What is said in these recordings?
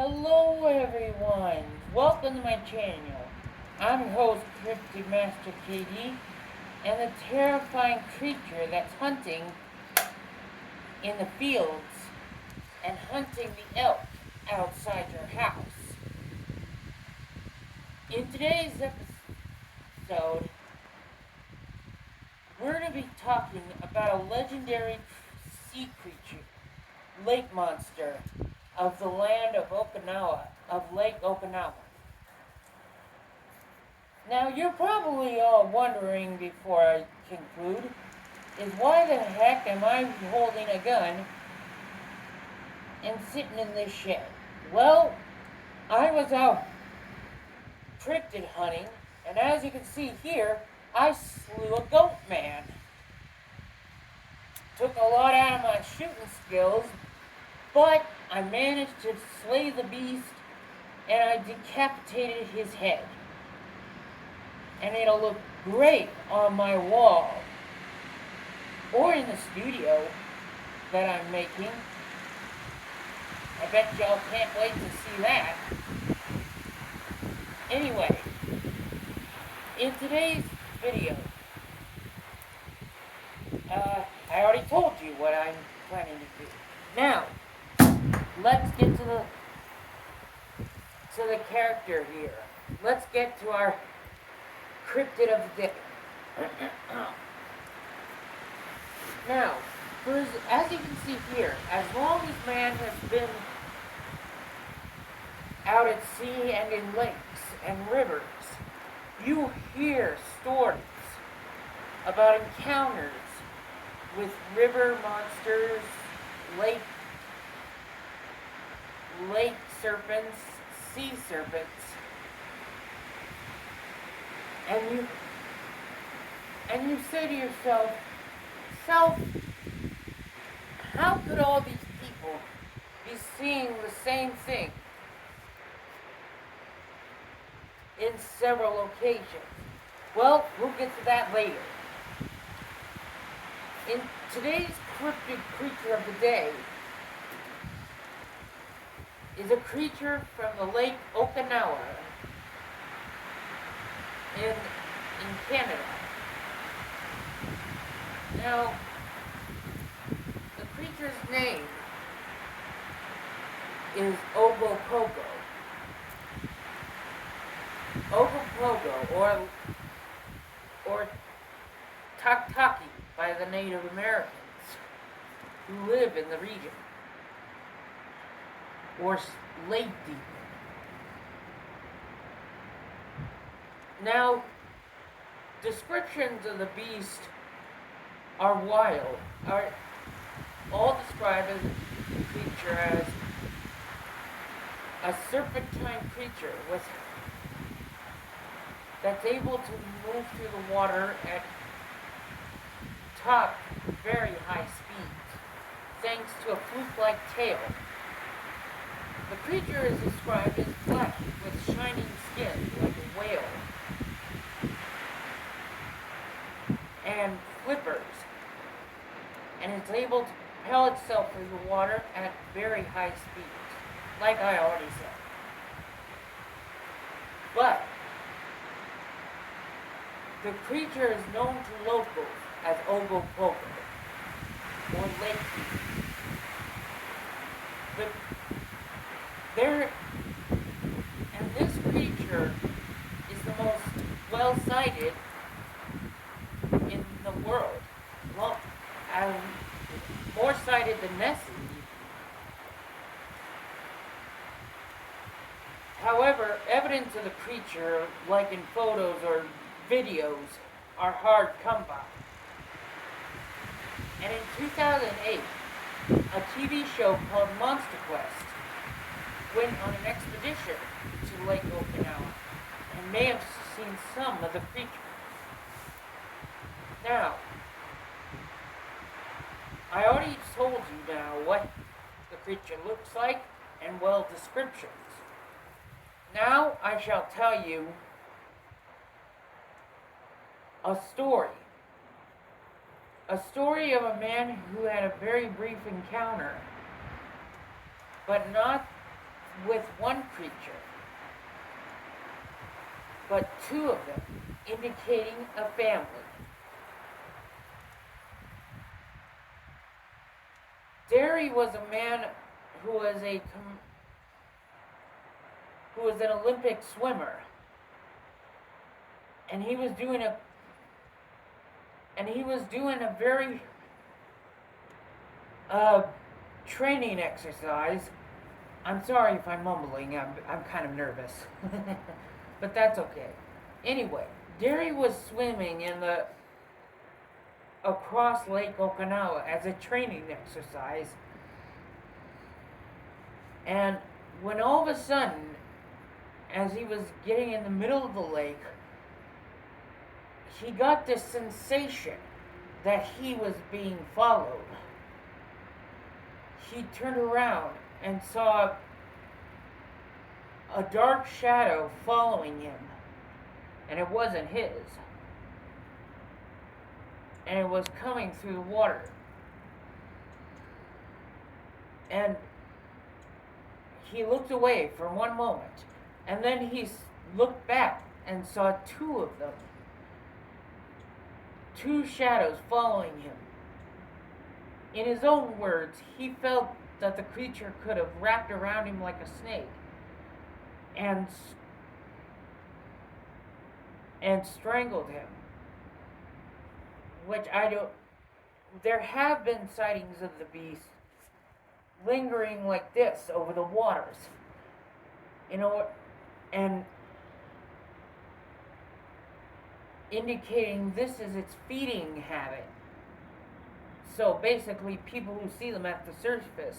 Hello everyone, welcome to my channel. I'm your host Cryptidmasterkd, and the terrifying creature that's hunting in the fields and hunting the elk outside your house. In today's episode, we're going to be talking about a legendary sea creature, lake monster of the land of Lake Okinawa. Now, you're probably all wondering before I conclude, is why the heck am I holding a gun and sitting in this shed? Well, I was out cryptid hunting, and as you can see here, I slew a goat man. Took a lot out of my shooting skills, but I managed to slay the beast, and I decapitated his head. And it'll look great on my wall, or in the studio that I'm making. I bet y'all can't wait to see that. Anyway, in today's video, I already told you what I'm planning to do. Now, let's get to the character here. Let's get to our cryptid of the day. Now, as you can see here, as long as man has been out at sea and in lakes and rivers, you hear stories about encounters with river monsters, lake serpents, sea serpents, and you say to yourself, how could all these people be seeing the same thing in several locations? Well, we'll get to that later. In today's cryptid creature of the day is a creature from the Lake Okinawa in Canada. Now, the creature's name is Ogopogo. Ogopogo, or Taktaki by the Native Americans who live in the region, or lake demon. Now, descriptions of the beast are wild, are all described as a creature as a serpentine creature that's able to move through the water at top very high speeds, thanks to a fluke-like tail. The creature is described as black with shining skin like a whale and flippers, and it's able to propel itself through the water at very high speeds, like I already said. But the creature is known to locals as Ogopogo, or lake demon. This creature is the most well-sighted in the world. Well, more sighted than Nessie. However, evidence of the creature, like in photos or videos, are hard to come by. And in 2008, a TV show called Monster Quest went on an expedition to Lake Okinawa and may have seen some of the creature. Now, I already told you now what the creature looks like and well descriptions. Now I shall tell you a story. A story of a man who had a very brief encounter, but not with one creature, but two of them, indicating a family. Derry was a man who was an Olympic swimmer, and he was doing a very training exercise. I'm sorry if I'm mumbling. I'm kind of nervous, but that's okay. Anyway, Derry was swimming across Lake Okinawa as a training exercise, and when all of a sudden, as he was getting in the middle of the lake, he got this sensation that he was being followed. He turned around and saw a dark shadow following him, and it wasn't his. And it was coming through the water. And he looked away for one moment, and then he looked back and saw two of them. Two shadows following him. In his own words, he felt that the creature could have wrapped around him like a snake and strangled him. Which I don't... There have been sightings of the beast lingering like this over the waters. And indicating this is its feeding habit. So basically, people who see them at the surface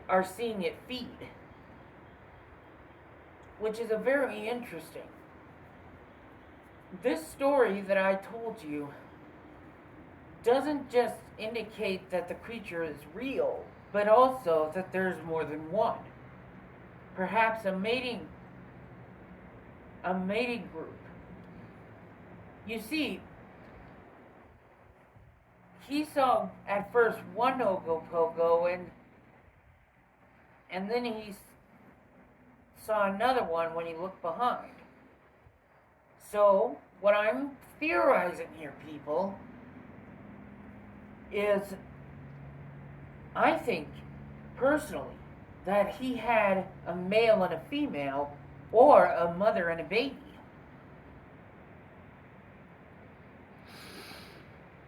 are seeing it feed, which is a very interesting. This story that I told you doesn't just indicate that the creature is real, but also that there's more than one. Perhaps a mating group. You see, he saw at first one Ogopogo, and then he saw another one when he looked behind. So, what I'm theorizing here, people, is I think, personally, that he had a male and a female, or a mother and a baby.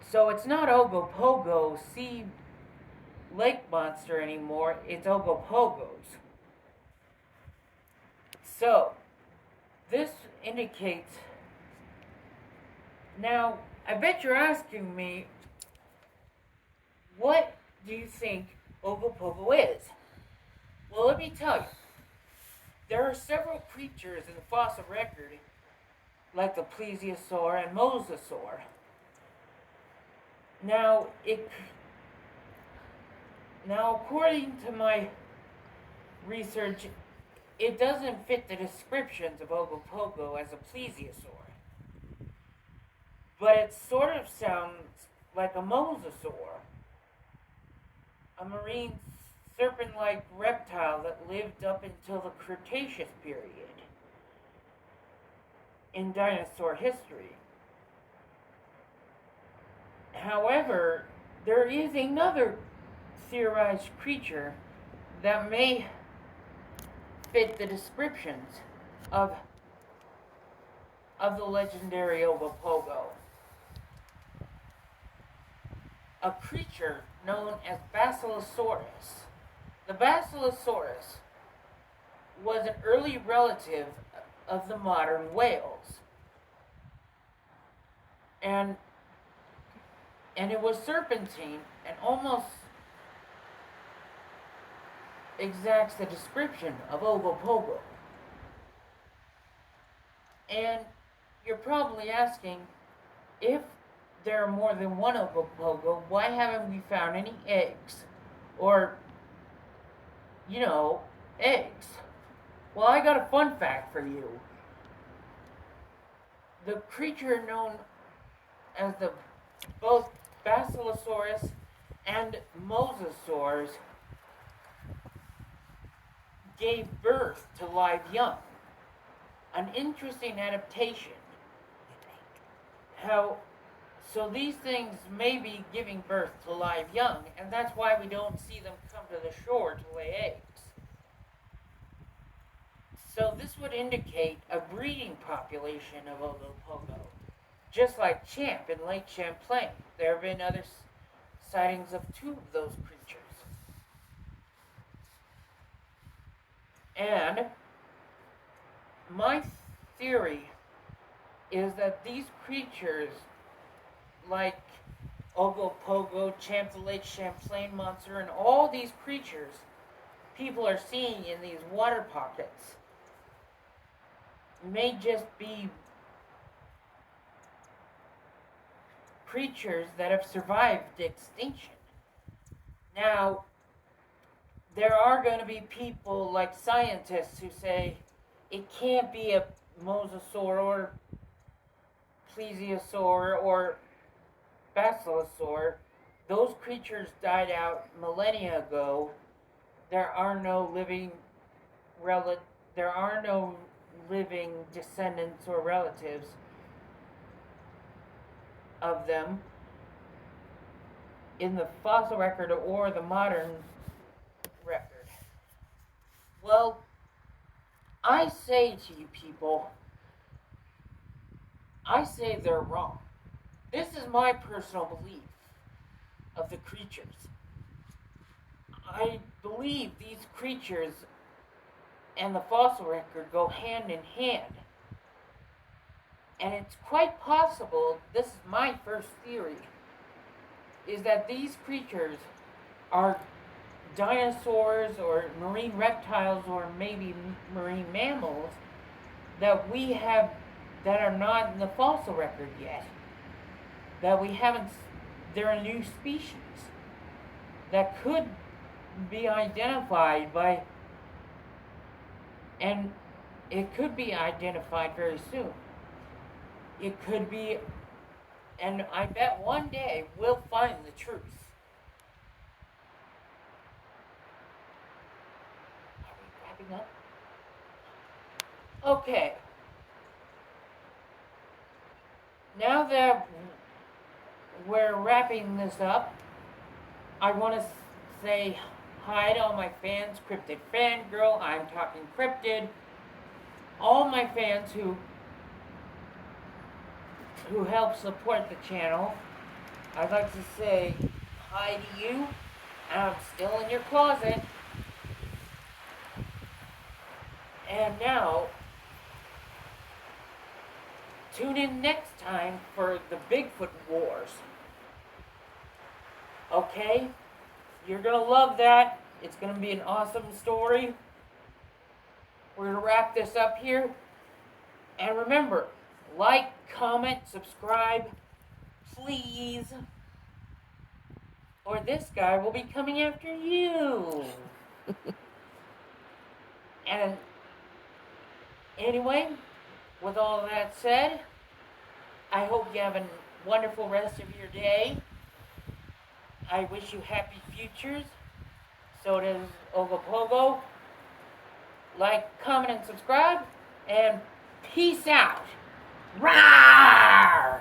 So it's not Ogopogo sea lake monster anymore, it's Ogopogos. So, this indicates... Now, I bet you're asking me, what do you think Ogopogo is? Well, let me tell you. There are several creatures in the fossil record, like the plesiosaur and mosasaur. Now, according to my research, it doesn't fit the descriptions of Ogopogo as a plesiosaur. But it sort of sounds like a mosasaur, a marine serpent-like reptile that lived up until the Cretaceous period in dinosaur history. However, there is another theorized creature that may fit the descriptions of the legendary Ogopogo. A creature known as Basilosaurus. The Basilosaurus was an early relative of the modern whales. And it was serpentine and almost exacts the description of Ogopogo. And you're probably asking, if there are more than one Ogopogo, why haven't we found any eggs? Or, eggs. Well, I got a fun fact for you. The creature known as both Basilosaurus and mosasaurs gave birth to live young. An interesting adaptation. So these things may be giving birth to live young, and that's why we don't see them come to the shore to lay eggs. So this would indicate a breeding population of Ogopogo, just like Champ in Lake Champlain. There have been other sightings of 2 of those creatures. And my theory is that these creatures, like Ogopogo, Champ the Lake Champlain monster, and all these creatures people are seeing in these water pockets, may just be creatures that have survived extinction. Now, there are going to be people like scientists who say it can't be a mosasaur or plesiosaur or basilosaur. Those creatures died out millennia ago. There are no living descendants or relatives of them in the fossil record or the modern record. Well, I say to you people, I say they're wrong. This is my personal belief of the creatures. I believe these creatures and the fossil record go hand in hand. And it's quite possible, this is my first theory, is that these creatures are dinosaurs or marine reptiles or maybe marine mammals that we have that are not in the fossil record yet. That we haven't, they're a new species that could be identified by, and it could be identified very soon. It could be, and I bet one day we'll find the truth. Are we wrapping up? Okay. Now that we're wrapping this up, I want to say hi to all my fans, Cryptid Fangirl, I'm Talking Cryptid, all my fans who help support the channel. I'd like to say hi to you, and I'm still in your closet. And now, tune in next time for the Bigfoot Wars. Okay? You're gonna love that. It's gonna be an awesome story. We're gonna wrap this up here. And remember, like, comment, subscribe, please. Or this guy will be coming after you. And anyway, with all that said, I hope you have a wonderful rest of your day. I wish you happy futures. So does Ogopogo. Like, comment, and subscribe. And peace out. Rawr!